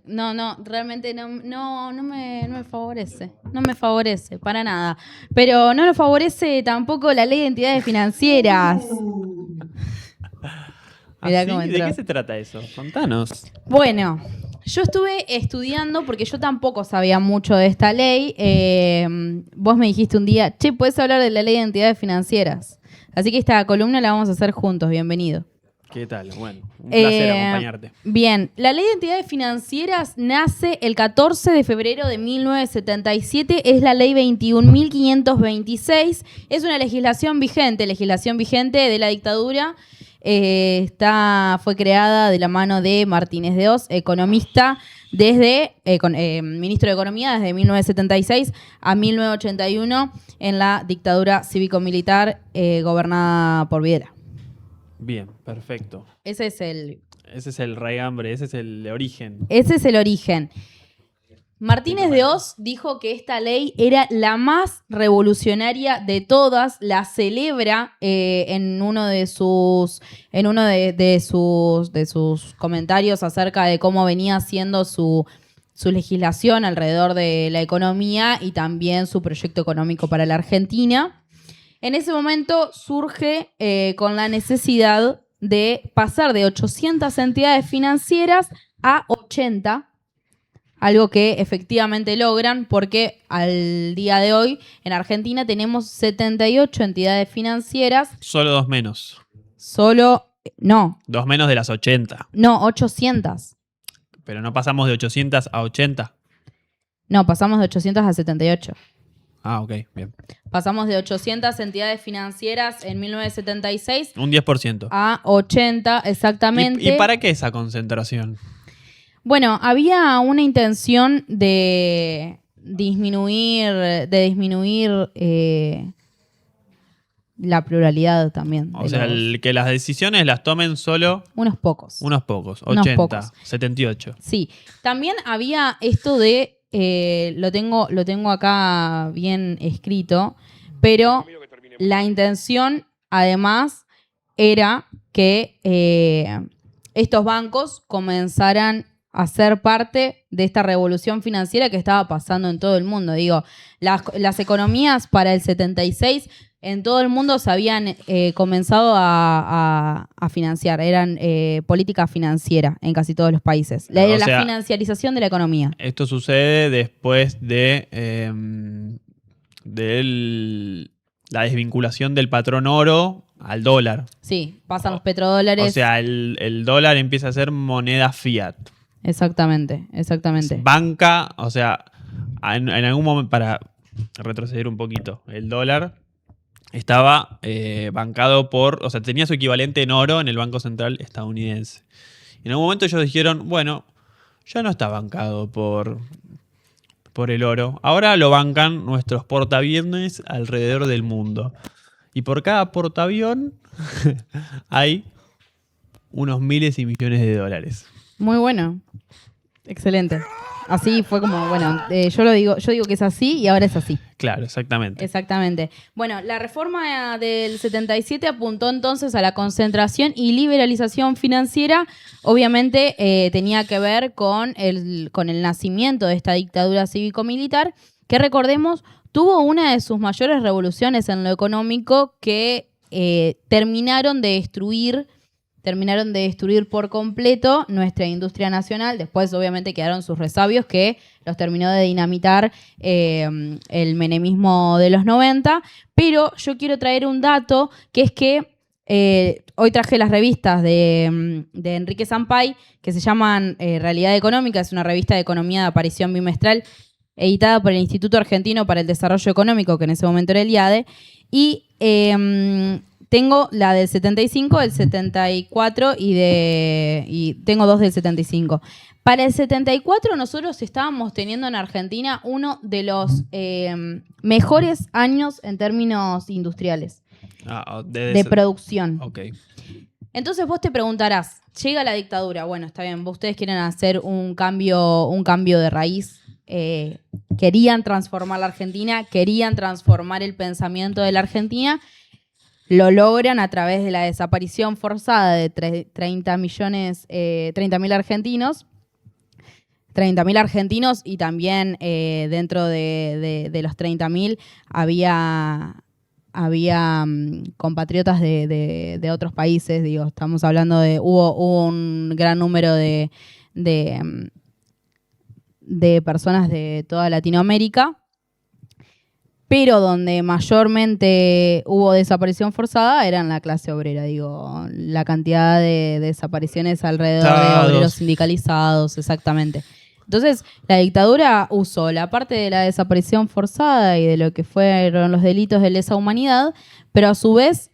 No, realmente no me favorece. No me favorece, para nada. Pero no lo favorece tampoco la ley de entidades financieras. Mirá cómo ¿De entró. qué se trata eso? Contanos. Bueno, yo estuve estudiando porque yo tampoco sabía mucho de esta ley. Vos me dijiste un día, che, ¿puedes hablar de la ley de entidades financieras? Así que esta columna la vamos a hacer juntos. Bienvenido. ¿Qué tal? Bueno, un placer acompañarte. Bien, la ley de entidades financieras nace el 14 de febrero de 1977, es la ley 21.526, es una legislación vigente de la dictadura. Fue creada de la mano de Martínez de Hoz, economista, ministro de Economía desde 1976 a 1981 en la dictadura cívico-militar gobernada por Videla. Bien, perfecto. Ese es el raigambre, ese es el origen. Ese es el origen. Martínez de Hoz dijo que esta ley era la más revolucionaria de todas, la celebra en uno de sus comentarios acerca de cómo venía siendo su legislación alrededor de la economía y también su proyecto económico para la Argentina. En ese momento surge con la necesidad de pasar de 800 entidades financieras a 80, algo que efectivamente logran porque al día de hoy en Argentina tenemos 78 entidades financieras. Solo dos menos. No. Dos menos de las 80. No, 800. Pero no pasamos de 800 a 80. No, pasamos de 800 a 78. Ah, ok, bien. Pasamos de 800 entidades financieras en 1976. Un 10%. A 80, exactamente. ¿Y para qué esa concentración? Bueno, había una intención de disminuir la pluralidad también. O sea, que las decisiones las tomen solo unos pocos. 80, 78. Sí. También había esto de lo tengo acá bien escrito, pero la intención además era que estos bancos comenzaran a ser parte de esta revolución financiera que estaba pasando en todo el mundo. Digo, las economías para el 76 en todo el mundo se habían comenzado a financiar. Eran política financiera en casi todos los países. La financiarización de la economía. Esto sucede después de la desvinculación del patrón oro al dólar. Sí, pasan los petrodólares. O sea, el dólar empieza a ser moneda fiat. Exactamente. Banca, o sea, en algún momento, para retroceder un poquito, el dólar estaba bancado o sea, tenía su equivalente en oro en el Banco Central estadounidense. Y en algún momento ellos dijeron, bueno, ya no está bancado por el oro. Ahora lo bancan nuestros portaaviones alrededor del mundo. Y por cada portaavión hay unos miles y millones de dólares. Muy bueno. Excelente. Así fue como, bueno, yo digo que es así y ahora es así. Claro, exactamente. Exactamente. Bueno, la reforma del 77 apuntó entonces a la concentración y liberalización financiera. Obviamente tenía que ver con el nacimiento de esta dictadura cívico-militar, que recordemos, tuvo una de sus mayores revoluciones en lo económico que terminaron de destruir por completo nuestra industria nacional. Después, obviamente, quedaron sus resabios que los terminó de dinamitar el menemismo de los 90. Pero yo quiero traer un dato, que es que hoy traje las revistas de Enrique Sampay, que se llaman Realidad Económica. Es una revista de economía de aparición bimestral, editada por el Instituto Argentino para el Desarrollo Económico, que en ese momento era el IADE. Y tengo la del 75, del 74 y tengo dos del 75. Para el 74 nosotros estábamos teniendo en Argentina uno de los mejores años en términos industriales, de producción. Okay. Entonces vos te preguntarás, llega la dictadura, bueno, está bien, ustedes quieren hacer un cambio de raíz, querían transformar la Argentina, querían transformar el pensamiento de la Argentina. Lo logran a través de la desaparición forzada de 30.000 argentinos. 30.000 argentinos y también dentro de los 30.000 había compatriotas de otros países. Digo, estamos hablando de... Hubo un gran número de personas de toda Latinoamérica, pero donde mayormente hubo desaparición forzada era en la clase obrera. Digo, la cantidad de desapariciones alrededor de obreros sindicalizados, exactamente. Entonces, la dictadura usó la parte de la desaparición forzada y de lo que fueron los delitos de lesa humanidad, pero a su vez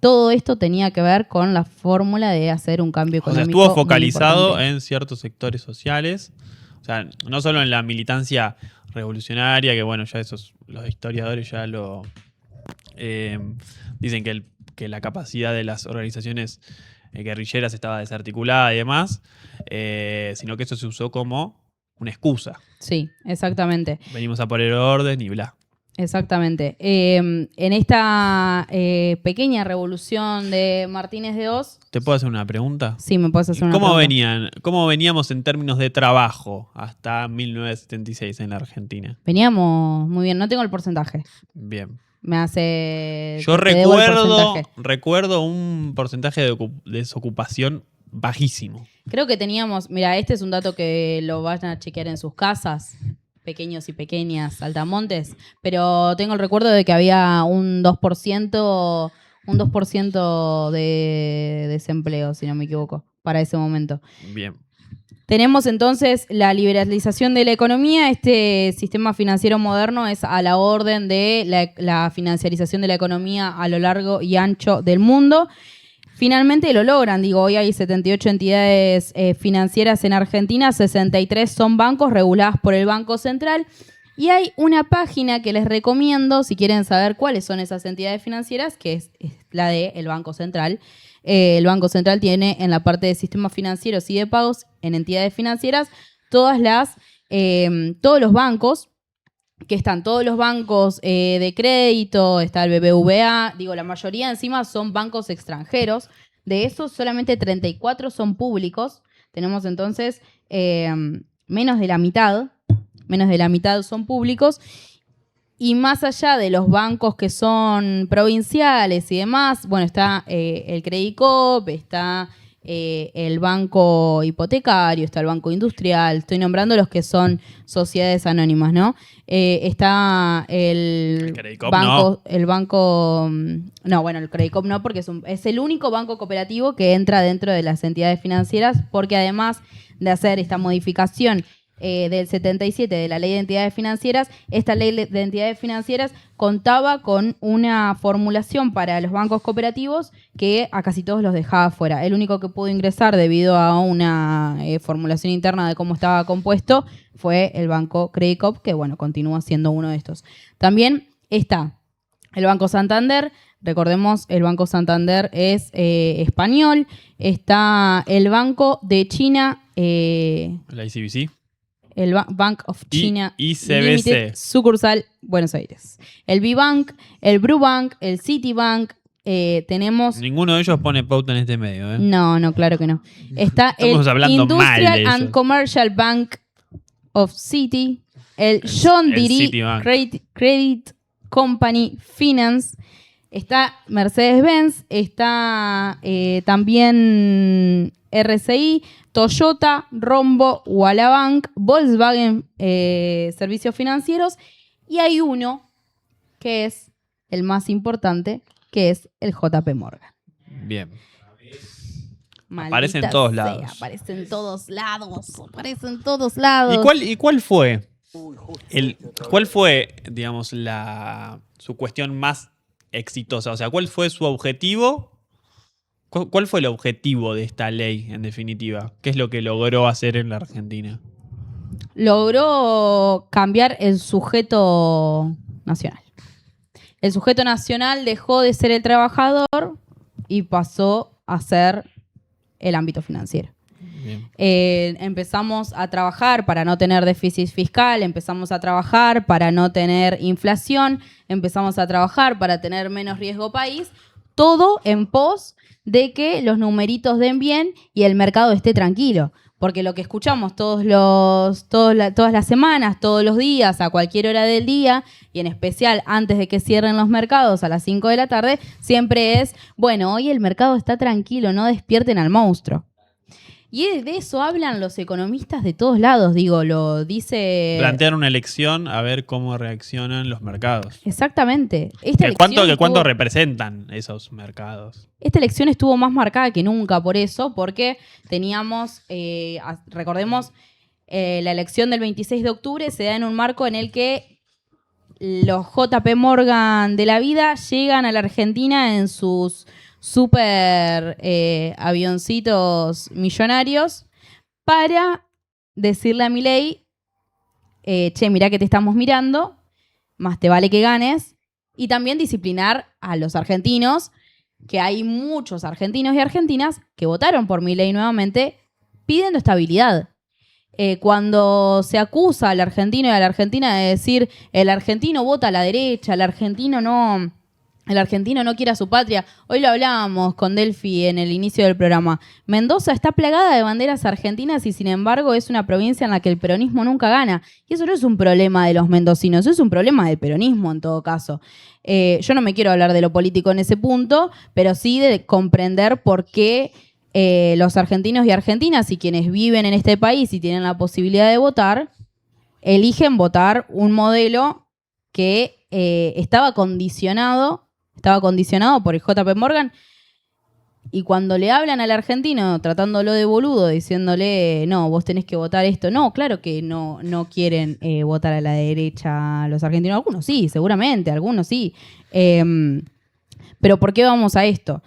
todo esto tenía que ver con la fórmula de hacer un cambio económico. O sea, estuvo focalizado en ciertos sectores sociales, o sea, no solo en la militancia revolucionaria, que bueno, ya los historiadores ya lo dicen que la capacidad de las organizaciones guerrilleras estaba desarticulada y demás, sino que eso se usó como una excusa. Sí, exactamente. Venimos a poner orden y bla. Exactamente. En esta pequeña revolución de Martínez de Hoz... ¿Te puedo hacer una pregunta? Sí, me puedes hacer una pregunta. ¿Cómo veníamos en términos de trabajo hasta 1976 en la Argentina? Veníamos muy bien. No tengo el porcentaje. Bien. Me hace... Yo recuerdo un porcentaje de desocupación bajísimo. Creo que teníamos... Mira, este es un dato que lo van a chequear en sus casas, pequeños y pequeñas altamontes, pero tengo el recuerdo de que había un 2% de desempleo, si no me equivoco, para ese momento. Bien. Tenemos entonces la liberalización de la economía. Este sistema financiero moderno es a la orden de la financiarización de la economía a lo largo y ancho del mundo. Finalmente lo logran. Digo, hoy hay 78 entidades financieras en Argentina, 63 son bancos reguladas por el Banco Central. Y hay una página que les recomiendo si quieren saber cuáles son esas entidades financieras, que es la del Banco Central. El Banco Central tiene en la parte de sistemas financieros y de pagos, en entidades financieras, todos los bancos, que están todos los bancos de crédito, está el BBVA, digo, la mayoría encima son bancos extranjeros. De esos, solamente 34 son públicos. Tenemos entonces menos de la mitad son públicos. Y más allá de los bancos que son provinciales y demás, bueno, está el Credicop, está el banco hipotecario, está el banco industrial, estoy nombrando los que son sociedades anónimas, ¿no? Está el Credicop banco, no. El banco, no, bueno, el Credicop no, porque es el único banco cooperativo que entra dentro de las entidades financieras, porque además de hacer esta modificación del 77 de la Ley de Entidades Financieras, esta Ley de Entidades Financieras contaba con una formulación para los bancos cooperativos que a casi todos los dejaba fuera. El único que pudo ingresar debido a una formulación interna de cómo estaba compuesto fue el banco Credicop, que bueno, continúa siendo uno de estos. También está el Banco Santander. Recordemos, el Banco Santander es español. Está el Banco de China. La ICBC. El Bank of China ICBC. Limited, sucursal Buenos Aires. El B-Bank, el Brubank, el Citibank. Tenemos... Ninguno de ellos pone pauta en este medio, ¿eh? No, claro que no. Está el Industrial and Commercial Bank of City, el John Deere Credit Company Finance, está Mercedes-Benz, está también RCI, Toyota, Rombo, Walabank, Volkswagen Servicios Financieros, y hay uno que es el más importante, que es el JP Morgan. Bien. Aparece en todos lados. Aparece en todos lados. ¿Y cuál fue? ¿Cuál fue, digamos, su cuestión más exitosa? O sea, ¿cuál fue su objetivo? ¿Cuál fue el objetivo de esta ley, en definitiva? ¿Qué es lo que logró hacer en la Argentina? Logró cambiar el sujeto nacional. El sujeto nacional dejó de ser el trabajador y pasó a ser el ámbito financiero. Empezamos a trabajar para no tener déficit fiscal, empezamos a trabajar para no tener inflación, empezamos a trabajar para tener menos riesgo país, todo en pos de que los numeritos den bien y el mercado esté tranquilo. Porque lo que escuchamos todas las semanas, todos los días, a cualquier hora del día, y en especial antes de que cierren los mercados a las 5 de la tarde, siempre es, bueno, hoy el mercado está tranquilo, no despierten al monstruo. Y de eso hablan los economistas de todos lados, digo, lo dice... Plantear una elección a ver cómo reaccionan los mercados. Exactamente. ¿Cuánto representan esos mercados? Esta elección estuvo más marcada que nunca por eso, porque teníamos, recordemos, la elección del 26 de octubre se da en un marco en el que los JP Morgan de la vida llegan a la Argentina en sus super avioncitos millonarios para decirle a Milei, che, mirá que te estamos mirando, más te vale que ganes, y también disciplinar a los argentinos, que hay muchos argentinos y argentinas que votaron por Milei nuevamente pidiendo estabilidad. Cuando se acusa al argentino y a la argentina de decir el argentino vota a la derecha, el argentino no quiere a su patria. Hoy lo hablábamos con Delphi en el inicio del programa. Mendoza está plagada de banderas argentinas y sin embargo es una provincia en la que el peronismo nunca gana. Y eso no es un problema de los mendocinos, es un problema del peronismo en todo caso. Yo no me quiero hablar de lo político en ese punto, pero sí de comprender por qué los argentinos y argentinas y quienes viven en este país y tienen la posibilidad de votar, eligen votar un modelo que estaba condicionado por el JP Morgan, y cuando le hablan al argentino tratándolo de boludo, diciéndole, no, vos tenés que votar esto. No, claro que no quieren votar a la derecha los argentinos. Algunos sí, seguramente, algunos sí. Pero ¿por qué vamos a esto?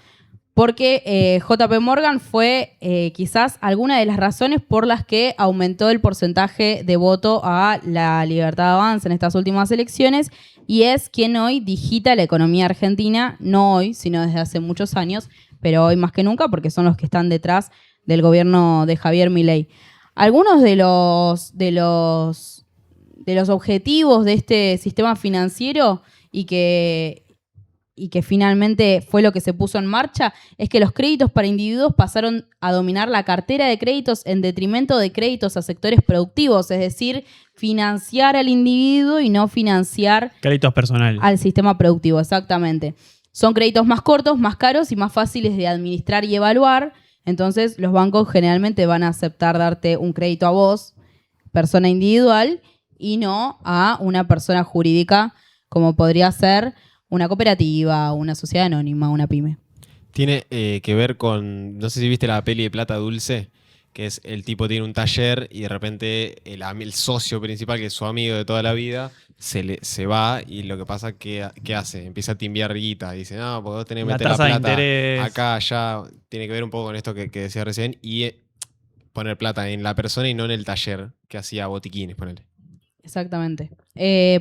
Porque JP Morgan fue quizás alguna de las razones por las que aumentó el porcentaje de voto a la Libertad Avanza en estas últimas elecciones, y es quien hoy digita la economía argentina, no hoy, sino desde hace muchos años, pero hoy más que nunca porque son los que están detrás del gobierno de Javier Milei. Algunos de los objetivos de este sistema financiero y que finalmente fue lo que se puso en marcha, es que los créditos para individuos pasaron a dominar la cartera de créditos en detrimento de créditos a sectores productivos, es decir, financiar al individuo y no financiar créditos personales al sistema productivo, exactamente. Son créditos más cortos, más caros y más fáciles de administrar y evaluar, entonces los bancos generalmente van a aceptar darte un crédito a vos, persona individual, y no a una persona jurídica como podría ser una cooperativa, una sociedad anónima, una pyme. Tiene que ver con, no sé si viste la peli de Plata Dulce, que es el tipo tiene un taller y de repente el socio principal, que es su amigo de toda la vida, se va, y lo que pasa, ¿qué hace? Empieza a timbiar guita. Dice, no, porque vos tenés que meter la plata acá, allá. Tiene que ver un poco con esto que decía recién, y poner plata en la persona y no en el taller que hacía botiquines, ponele. Exactamente.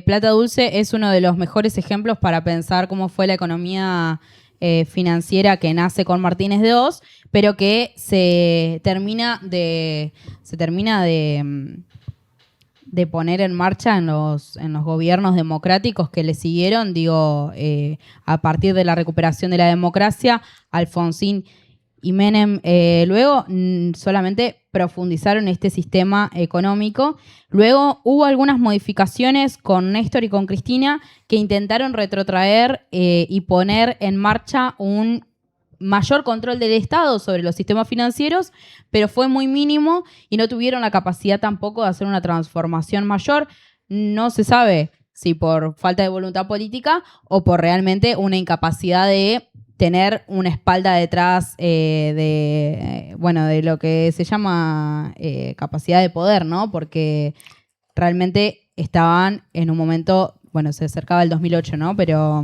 Plata Dulce es uno de los mejores ejemplos para pensar cómo fue la economía financiera que nace con Martínez de Oz, pero que se termina de poner en marcha en los gobiernos democráticos que le siguieron, a partir de la recuperación de la democracia. Alfonsín y Menem luego solamente profundizaron este sistema económico. Luego hubo algunas modificaciones con Néstor y con Cristina que intentaron retrotraer y poner en marcha un mayor control del Estado sobre los sistemas financieros, pero fue muy mínimo y no tuvieron la capacidad tampoco de hacer una transformación mayor. No se sabe si por falta de voluntad política o por realmente una incapacidad de tener una espalda detrás de lo que se llama capacidad de poder, ¿no? Porque realmente estaban en un momento, se acercaba el 2008, ¿no? Pero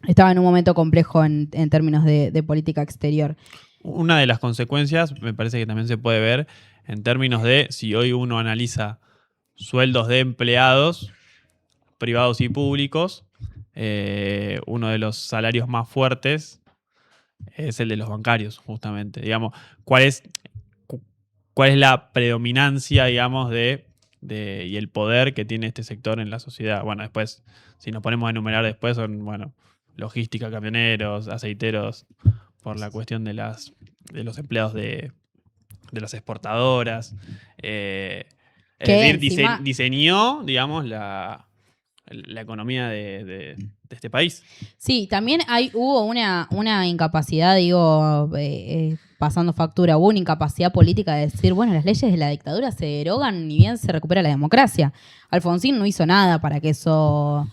estaba en un momento complejo en términos de política exterior. Una de las consecuencias, me parece que también se puede ver en términos de si hoy uno analiza sueldos de empleados privados y públicos, uno de los salarios más fuertes es el de los bancarios, justamente. Digamos, ¿cuál es la predominancia, digamos, y el poder que tiene este sector en la sociedad? Bueno, después, si nos ponemos a enumerar después, son, logística, camioneros, aceiteros, por la cuestión de los empleados de de las exportadoras. Es Que decir, encima- diseñó, digamos, la economía de este país. Sí, también hubo una incapacidad, digo, pasando factura, hubo una incapacidad política de decir, bueno, las leyes de la dictadura se derogan ni bien se recupera la democracia. Alfonsín no hizo nada para que eso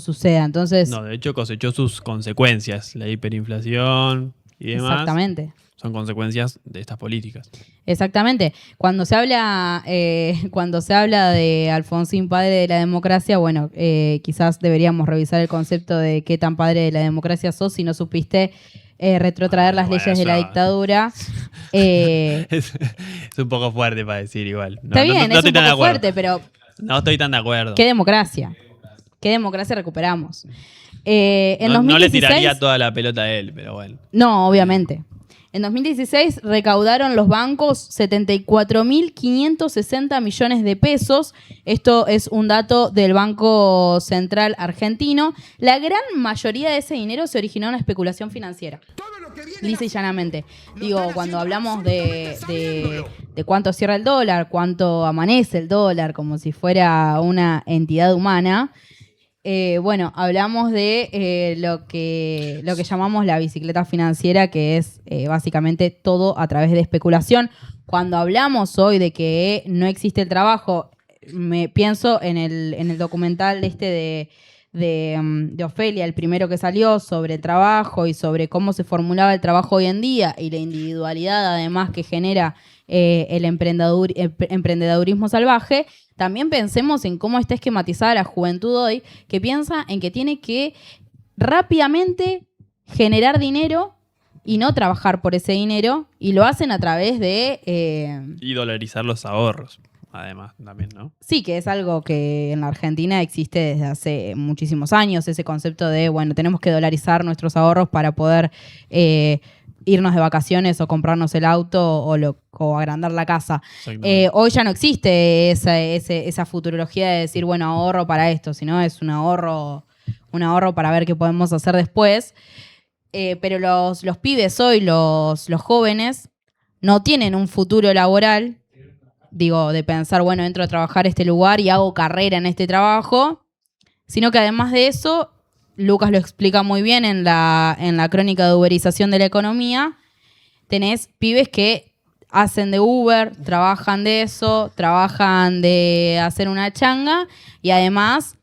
suceda. Entonces, No, de hecho cosechó sus consecuencias. La hiperinflación y demás exactamente. son consecuencias de estas políticas. Exactamente. Cuando se habla de Alfonsín, padre de la democracia, bueno, quizás deberíamos revisar el concepto de qué tan padre de la democracia sos si no supiste retrotraer las Bueno, leyes de la eso- dictadura. Es un poco fuerte para decir igual. No, Está bien, es estoy un tan de poco acuerdo. fuerte, pero No estoy tan de acuerdo. ¿qué democracia? ¿Qué democracia recuperamos? En No, 2016, no le tiraría toda la pelota a él, pero bueno. No, obviamente. En 2016 recaudaron los bancos 74.560 millones de pesos. Esto es un dato del Banco Central Argentino. La gran mayoría de ese dinero se originó en la especulación financiera. Lisa y llanamente. Digo, cuando hablamos de cuánto cierra el dólar, cuánto amanece el dólar, como si fuera una entidad humana, bueno, hablamos de lo que llamamos la bicicleta financiera, que es básicamente todo a través de especulación. Cuando hablamos hoy de que no existe el trabajo, me pienso en el documental de Ofelia, el primero que salió, sobre el trabajo y sobre cómo se formulaba el trabajo hoy en día y la individualidad además que genera el emprendedurismo salvaje. También pensemos en cómo está esquematizada la juventud hoy, que piensa en que tiene que rápidamente generar dinero y no trabajar por ese dinero, y lo hacen a través de... Y dolarizar los ahorros, además, también, ¿no? Sí, que es algo que en la Argentina existe desde hace muchísimos años, ese concepto de, bueno, tenemos que dolarizar nuestros ahorros para poder irnos de vacaciones o comprarnos el auto o agrandar la casa. Hoy ya no existe esa futurología de decir, bueno, ahorro para esto, sino es un ahorro para ver qué podemos hacer después. Pero los pibes hoy, los jóvenes, no tienen un futuro laboral, digo, de pensar, bueno, entro a trabajar a este lugar y hago carrera en este trabajo, sino que además de eso, Lucas lo explica muy bien en la crónica de uberización de la economía, tenés pibes que hacen de Uber, trabajan de eso, trabajan de hacer una changa y además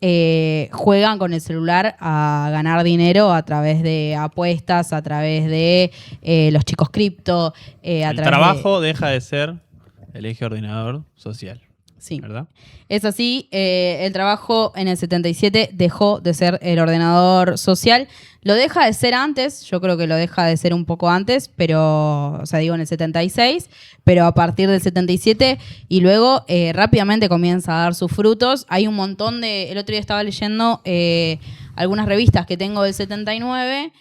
juegan con el celular a ganar dinero a través de apuestas, a través de los chicos cripto. El trabajo deja de ser el eje ordenador social. Sí. ¿Verdad? Es así, el trabajo en el 77 dejó de ser el ordenador social. Lo deja de ser antes, yo creo que lo deja de ser un poco antes, pero, o sea, digo en el 76, pero a partir del 77 y luego rápidamente comienza a dar sus frutos. Hay un montón el otro día estaba leyendo algunas revistas que tengo del 79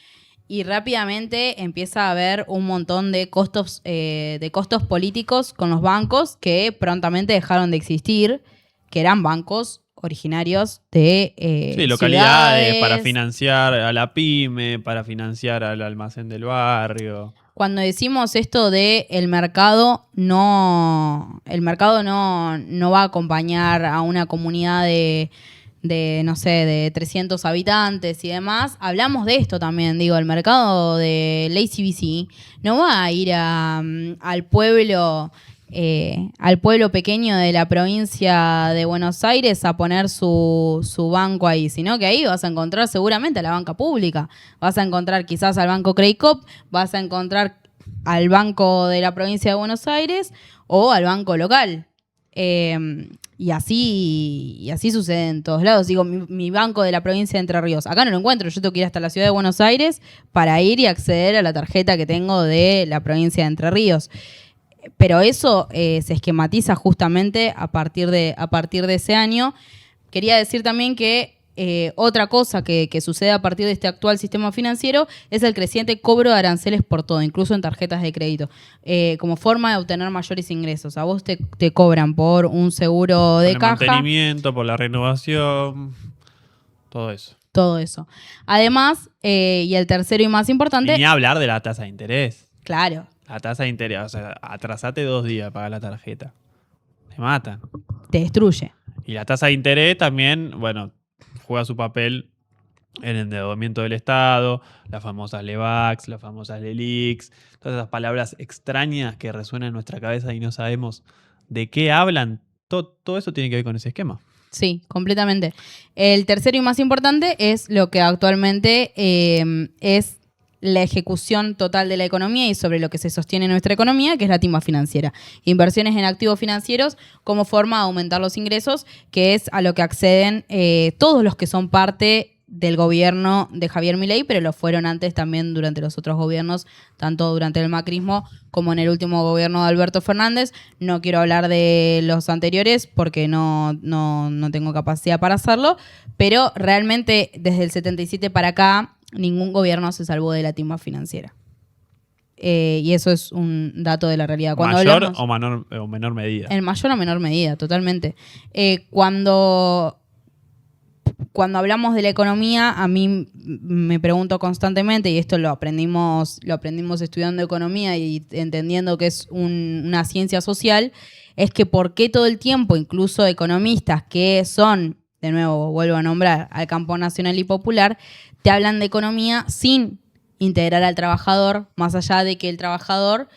y rápidamente empieza a haber un montón de costos políticos con los bancos que prontamente dejaron de existir, que eran bancos originarios de Sí, localidades ciudades. para financiar a la pyme, para financiar al almacén del barrio. Cuando decimos esto de el mercado no va a acompañar a una comunidad de no sé, de 300 habitantes y demás, hablamos de esto también, digo, el mercado de Lazy BC no va a ir al pueblo pequeño de la provincia de Buenos Aires a poner su banco ahí, sino que ahí vas a encontrar seguramente a la banca pública, vas a encontrar quizás al banco Credicorp, vas a encontrar al banco de la provincia de Buenos Aires o al banco local. Y así sucede en todos lados. Digo, mi banco de la provincia de Entre Ríos, acá no lo encuentro, yo tengo que ir hasta la ciudad de Buenos Aires para ir y acceder a la tarjeta que tengo de la provincia de Entre Ríos. Pero eso se esquematiza justamente a partir de ese año. Quería decir también que otra cosa que sucede a partir de este actual sistema financiero es el creciente cobro de aranceles por todo, incluso en tarjetas de crédito, como forma de obtener mayores ingresos. A vos te cobran por un seguro de caja. Por el mantenimiento, por la renovación, todo eso. Todo eso. Además, y el tercero y más importante... Y ni hablar de la tasa de interés. Claro. La tasa de interés, o sea, atrasate 2 días para pagar la tarjeta. Te matan. Te destruye. Y la tasa de interés también, bueno, juega su papel en el endeudamiento del Estado, las famosas LEVAX, las famosas LELIX, todas esas palabras extrañas que resuenan en nuestra cabeza y no sabemos de qué hablan. Todo eso tiene que ver con ese esquema. Sí, completamente. El tercero y más importante es lo que actualmente es la ejecución total de la economía y sobre lo que se sostiene nuestra economía, que es la timba financiera. Inversiones en activos financieros como forma de aumentar los ingresos, que es a lo que acceden todos los que son parte del gobierno de Javier Milei, pero lo fueron antes también durante los otros gobiernos, tanto durante el macrismo como en el último gobierno de Alberto Fernández. No quiero hablar de los anteriores porque no tengo capacidad para hacerlo, pero realmente desde el 77 para acá ningún gobierno se salvó de la timba financiera. Y eso es un dato de la realidad. Cuando ¿Mayor hablamos, o menor medida? En mayor o menor medida, totalmente. Cuando hablamos de la economía, a mí me pregunto constantemente, y esto lo aprendimos estudiando economía y entendiendo que es una ciencia social, es que por qué todo el tiempo, incluso economistas que son, de nuevo vuelvo a nombrar, al campo nacional y popular, te hablan de economía sin integrar al trabajador, más allá de que el trabajador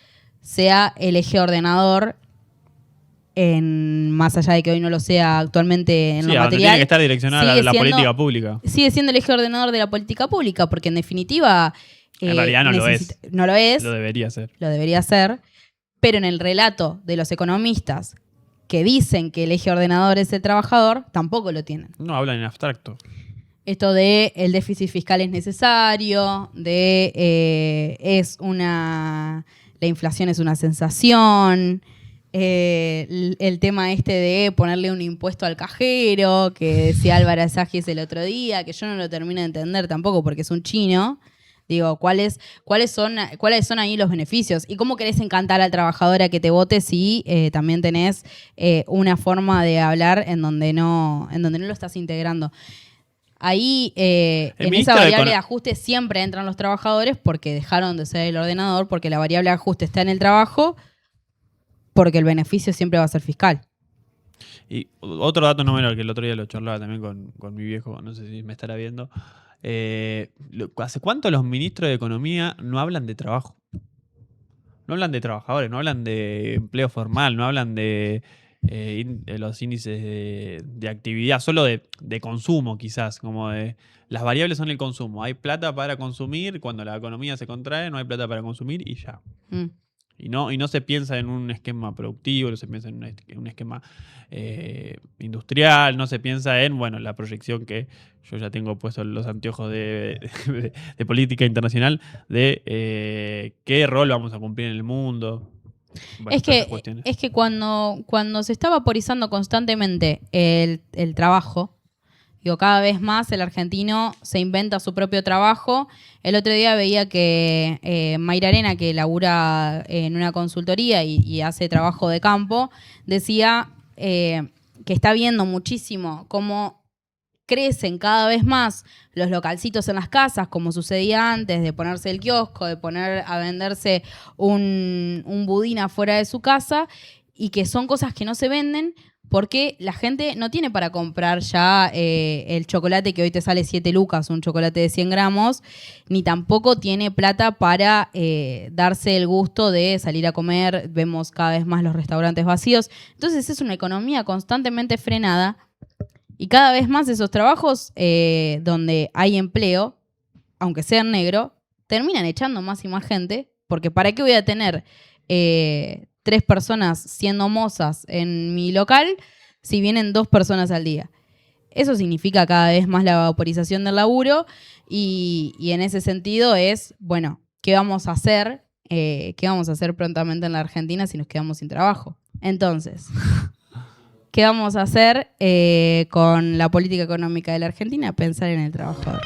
sea el eje ordenador, más allá de que hoy no lo sea actualmente en lo material. Tiene que estar direccionada a la política pública. Sigue siendo el eje ordenador de la política pública, porque en definitiva... En realidad no lo es. No lo es. Lo debería ser. Lo debería ser. Pero en el relato de los economistas que dicen que el eje ordenador es el trabajador, tampoco lo tienen. No, hablan en abstracto. Esto de el déficit fiscal es necesario, la inflación es una sensación... el tema de ponerle un impuesto al cajero, que decía Álvaro Sagies el otro día, que yo no lo termino de entender tampoco porque es un chino. Digo, ¿cuáles son ahí los beneficios? ¿Y cómo querés encantar al trabajador a que te vote si también tenés una forma de hablar en donde no lo estás integrando? Ahí, en esa variable de ajuste siempre entran los trabajadores porque dejaron de ser el ordenador, porque la variable de ajuste está en el trabajo, porque el beneficio siempre va a ser fiscal. Y otro dato no menor, que el otro día lo charlaba también con mi viejo, no sé si me estará viendo. ¿Hace cuánto los ministros de Economía no hablan de trabajo? No hablan de trabajadores, no hablan de empleo formal, no hablan de los índices de actividad, solo de consumo quizás, como de... Las variables son el consumo. Hay plata para consumir, cuando la economía se contrae no hay plata para consumir y ya. Y no se piensa en un esquema productivo, no se piensa en un esquema industrial, no se piensa en, la proyección que yo ya tengo puestos los anteojos de política internacional, de qué rol vamos a cumplir en el mundo. Es que cuando se está vaporizando constantemente el trabajo, digo, cada vez más el argentino se inventa su propio trabajo. El otro día veía que Mayra Arena, que labura en una consultoría y hace trabajo de campo, decía que está viendo muchísimo cómo crecen cada vez más los localcitos en las casas, como sucedía antes, de ponerse el kiosco, de poner a venderse un budín afuera de su casa, y que son cosas que no se venden porque la gente no tiene para comprar ya el chocolate que hoy te sale 7 lucas, un chocolate de 100 gramos, ni tampoco tiene plata para darse el gusto de salir a comer. Vemos cada vez más los restaurantes vacíos. Entonces es una economía constantemente frenada y cada vez más esos trabajos donde hay empleo, aunque sea en negro, terminan echando más y más gente, porque ¿para qué voy a tener 3 personas siendo mozas en mi local si vienen 2 personas al día? Eso significa cada vez más la vaporización del laburo y en ese sentido es, ¿qué vamos a hacer? ¿Qué vamos a hacer prontamente en la Argentina si nos quedamos sin trabajo? Entonces, ¿qué vamos a hacer con la política económica de la Argentina? Pensar en el trabajador.